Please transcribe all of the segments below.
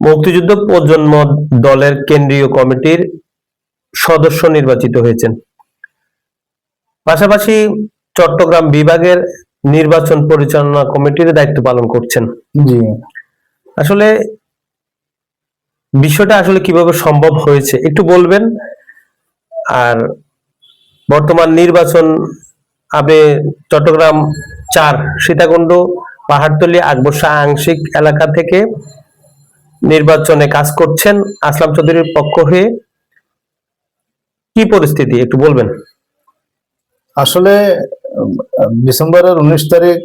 মুক্তিযুদ্ধ প্রজন্ম দলের কেন্দ্রীয় কমিটির সদস্য নির্বাচিত হয়েছেন। পাশাপাশি চট্টগ্রাম বিভাগের নির্বাচন পরিচালনা কমিটির দায়িত্ব পালন করছেন। জি, আসলে বিষয়টা আসলে কিভাবে সম্ভব হয়েছে একটু বলবেন। আর বর্তমান নির্বাচন আপনি চট্টগ্রাম 4 সীতাকুণ্ড পাহাড়তলী আকবরশাহ আংশিক এলাকা থেকে নির্বাচনে কাজ করছেন আসলাম চৌধুরীর পক্ষ হয়ে, কি পরিস্থিতি একটু বলবেন? আসলে ডিসেম্বরের 19 তারিখ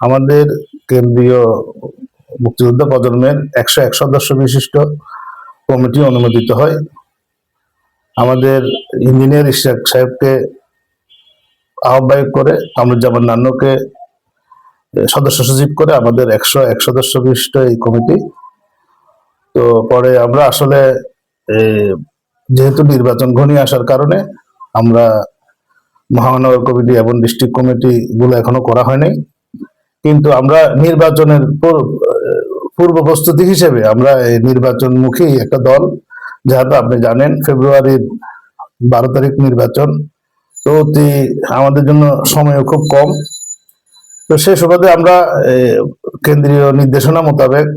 আমাদের কেন্দ্রীয় মুক্তিযোদ্ধা প্রজন্মের 101 সদস্য বিশিষ্ট কমিটি অনুমোদিত হয়। আমাদের ইঞ্জিনিয়ার ইশরাক সাহেবকে আহ্বায়ক করে, কামরুজ্জামান নান্নুকে সদস্য সচিব করে আমাদের 101 সদস্য বিশিষ্ট এই কমিটি। তো পরে আমরা আসলে যেহেতু নির্বাচন ঘনিয়ে আসার কারণে আমরা মহানগর কমিটি এবং ডিস্ট্রিক্ট কমিটি গুলো এখনো করা হয়নি, কিন্তু আমরা নির্বাচনের পূর্ব প্রস্তুতি হিসেবে আমরা এই নির্বাচনমুখী একটা দল, যেহেতু আপনি জানেন ফেব্রুয়ারির 12 তারিখ নির্বাচন, তো আমাদের জন্য সময়ও খুব কম। তো সেই সুবাদে আমরা কেন্দ্রীয় নির্দেশনা মোতাবেক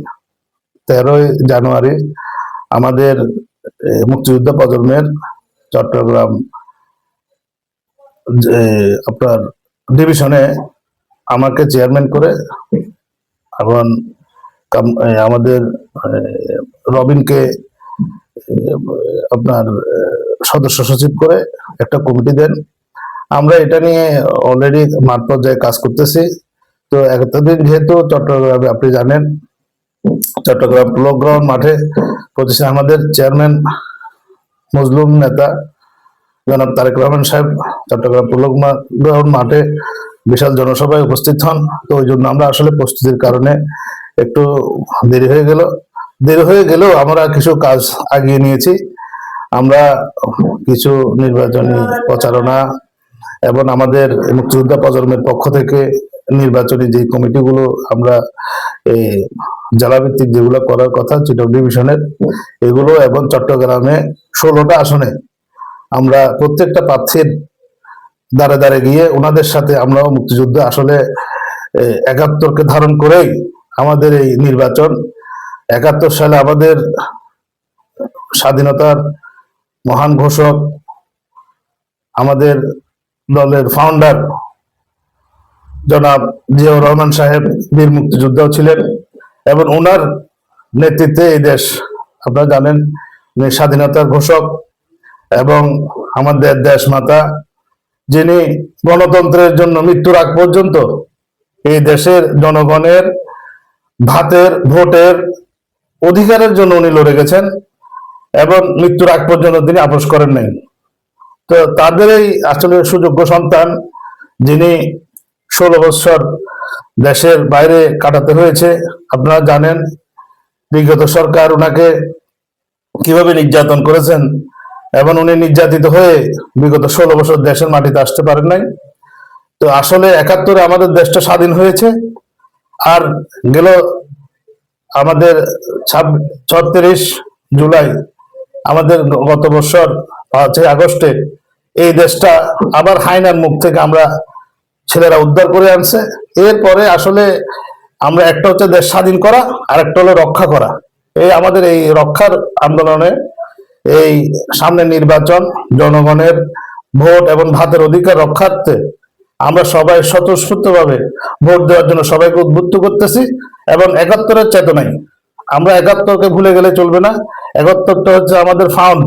13ই জানুয়ারি আমাদের মুক্তিযোদ্ধা প্রজন্মের চট্টগ্রাম আপনার ডিভিশনে আমাকে চেয়ারম্যান করে এবং আমাদের রবিনকে আপনার সদস্য সচিব করে একটা কমিটি দেন। আমরা এটা নিয়ে অলরেডি মাঠ পর্যায়ে কাজ করতেছি। তো এতদিন যেহেতু চট্টগ্রামে আপনি জানেন চট্টগ্রাম পোলো গ্রাউন্ড মাঠে প্রতিষ্ঠা আমাদের চেয়ারম্যান মজলুম নেতা জনাব তারেক রহমান সাহেব চট্টগ্রাম পোলো গ্রাউন্ড মাঠে বিশাল জনসভায় উপস্থিত হন। তো ওই জন্য আমরা আসলে প্রস্তুতির কারণে একটু দেরি হয়ে গেলেও আমরা কিছু কাজ আগিয়ে নিয়েছি। আমরা কিছু নির্বাচনী প্রচারণা এবং আমাদের মুক্তিযোদ্ধা প্রজন্মের পক্ষ থেকে নির্বাচনী যে কমিটিগুলো আমরা এই জেলাভিত্তিক যেগুলো করার কথা চিটক ডিভিশনের এগুলো, এবং চট্টগ্রামে 16টা আসনে আমরা প্রত্যেকটা প্রার্থীর দ্বারে দ্বারে গিয়ে ওনাদের সাথে আমরাও মুক্তিযুদ্ধ আসলে 71কে ধারণ করেই আমাদের এই নির্বাচন। 71 সালে আমাদের স্বাধীনতার মহান ঘোষক আমাদের দলের ফাউন্ডার জনাব জিয়াউর রহমান সাহেব বীর মুক্তিযোদ্ধাও ছিলেন, এবং ওনার নেতৃত্বে এই দেশ আপনারা জানেন উনি স্বাধীনতার ঘোষক এবং আমাদের দেশ মাতা, যিনি গণতন্ত্রের জন্য মৃত্যুর আগ পর্যন্ত এই দেশের জনগণের ভাতের ভোটের অধিকারের জন্য উনি লড়ে গেছেন এবং মৃত্যুর আগ পর্যন্ত তিনি আপোষ করেন নাই। তো তাদের এই আসলে সুযোগ্য সন্তান, যিনি 16 বছর দেশের বাইরে কাটাতে হয়েছে। আপনারা জানেন বিগত সরকার ওনাকে কিভাবে নির্যাতন করেছেন এবং উনি নির্যাতিত হয়ে বিগত 16 বছর দেশের মাটিতে আসতে পারেন নাই। তো আসলে 71-এ আমাদের দেশটা স্বাধীন হয়েছে, আর গেল আমাদের 36 জুলাই আমাদের গত বছর 5 আগস্টে এই দেশটা আবার হায়নার মুখ থেকে আমরা ছেলেরা উদ্ধার করে আনছে। এরপরে আসলে আমরা একটা হচ্ছে দেশ স্বাধীন করা, আর একটা হলো রক্ষা করা। এই আমাদের এই রক্ষার আন্দোলনে এই সামনের নির্বাচন জনগণের ভোট এবং ভাতের অধিকার রক্ষার্থে আমরা সবাই স্বতঃস্ফূর্তভাবে ভোট দেওয়ার জন্য সবাইকে উদ্বুদ্ধ করতেছি, এবং 71-এর চেতনায় আমরা 71-কে ভুলে গেলে চলবে না। 71টা হচ্ছে আমাদের ফাউন্ড।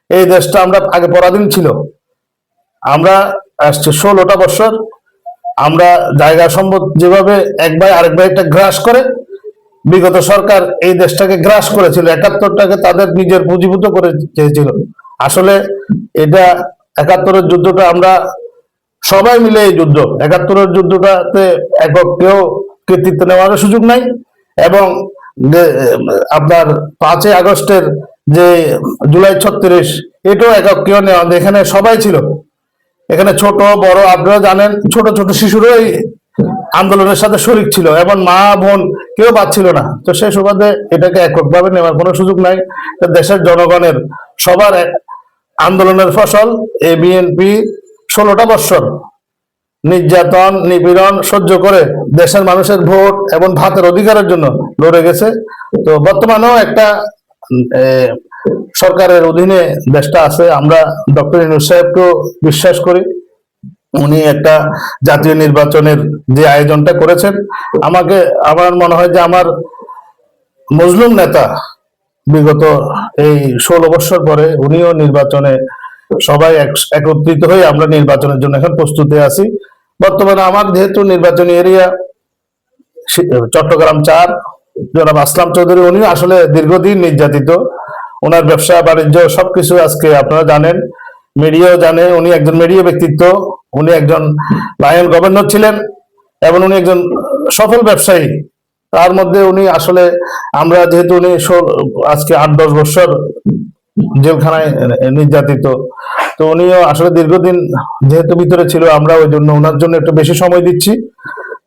এই দেশটা আমরা আগে পরাধীন ছিল, আমরা আসছে 16টা বছর আমরা জায়গা সম্পদ যেভাবে এক ভাই আরেক ভাইটা গ্রাস করে, বিগত সরকার এই দেশটাকে গ্রাস করেছিল, 71টাকে তাদের নিজের পুঁজিভূত করে চেয়েছিল। আসলে এটা 71-এর যুদ্ধটা আমরা সবাই মিলে এই যুদ্ধ, 71-এর যুদ্ধটাতে একক কেউ কৃতিত্ব নেওয়ার সুযোগ নাই। এবং আপনার 5 আগস্টের যে জুলাই 36 এটাও একক কেউ নেওয়া, এখানে সবাই ছিল, এখানে ছোট বড় আপনারা জানেন, ছোট ছোট শিশুরাই আন্দোলনের সাথে শরিক ছিল এবং মা বোন কেউ পাচ্ছিল না। তো সেই সুবাদে এটাকে এককভাবে নেওয়ার কোনো সুযোগ নাই। এটা দেশের জনগণের সবার আন্দোলনের ফসল। এই বিএনপি 16টা বৎসর নির্যাতন নিপীড়ন সহ্য করে দেশের মানুষের ভোট এবং ভাতের অধিকারের জন্য লড়ে গেছে। তো বর্তমানেও একটা সরকারের অধীনে দেশটা আছে। আমরা ডক্টর ইউনূস সাহেবকেও বিশ্বাস করি। উনি একটা জাতীয় নির্বাচনের যে আয়োজনটা করেছেন, আমার মনে হয় যে আমার মজলুম নেতা বিগত এই 16 বছর পরে উনিও নির্বাচনে সবাই একত্রিত হয়ে আমরা নির্বাচনের জন্য এখন প্রস্তুতি আছি। বর্তমানে আমার যেহেতু নির্বাচনী এরিয়া চট্টগ্রাম 4, জনাব আসলাম চৌধুরী উনি আসলে দীর্ঘদিন নির্যাতিত। ওনার ব্যবসা বাণিজ্য সবকিছু আজকে আপনারা জানেন, মিডিয়াও জানে। উনি একজন মিডিয়া ব্যক্তিত্ব, উনি একজন লায়ন গভর্নর ছিলেন এবং উনি একজন সফল ব্যবসায়ী। তার মধ্যে উনি আসলে আমরা যেহেতু উনি আজকে 8-10 বছর জেলখানায় নির্যাতিত, তো উনিও আসলে দীর্ঘদিন যেহেতু ভিতরে ছিল, আমরা ওই জন্য ওনার জন্য একটু বেশি সময় দিচ্ছি।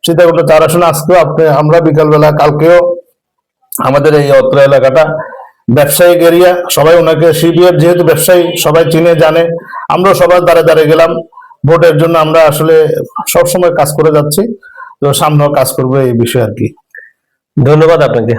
সীতাকুণ্ড 4 আসনে আজকেও আমরা বিকালবেলা কালকেও আমাদের এই অত্র এলাকাটা ব্যবসায়িক এরিয়া, সবাই ওনাকে সিবিএফ যেহেতু ব্যবসায়ী সবাই চিনে জানে, আমরা সবার দ্বারে দ্বারে গেলাম ভোটের জন্য। আমরা আসলে সবসময় কাজ করে যাচ্ছি, তো সামনেও কাজ করবো এই বিষয়ে আর কি। ধন্যবাদ আপনাকে।